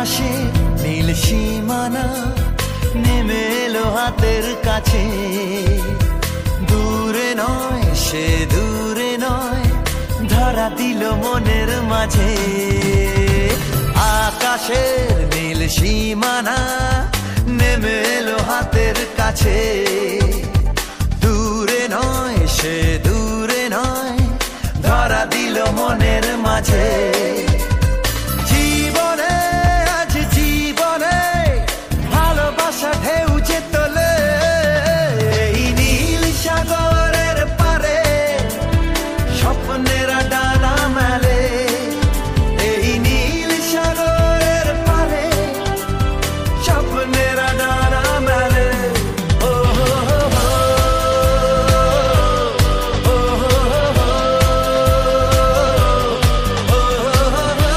আকাশে নীল সীমানা নেমে এলো হাতের কাছে। দূরে নয় সে দূরে নয়, ধরা দিল মনের মাঝে। আকাশের নীল সীমানা নেমে এলো হাতের কাছে। দূরে নয় সে দূরে নয়, ধরা দিল মনের মাঝে। জীবনে আজ জীবনে ভালোবাসা ঢেউ যে তোলে, এই নীল সাগরের পারে স্বপ্নেরা ডানা মেলে। এই নীল সাগরের পারে স্বপ্নেরা ডানা মেলে। ও হো হো হো, ও হো হো হো, ও হো হো হো।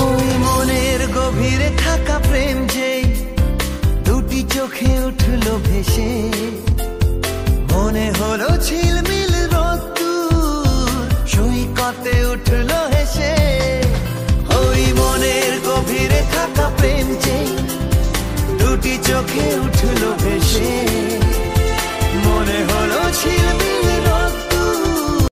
ওই মনের গভীরে থাকা প্রেম যেই দুটি চোখে উঠলো ভেসে, মনে হলো ঝিলমিল রোদ্দুর সৈকতে উঠলো হেসে। ওই মনের গভীরে থাকা প্রেম যেই দুটি চোখে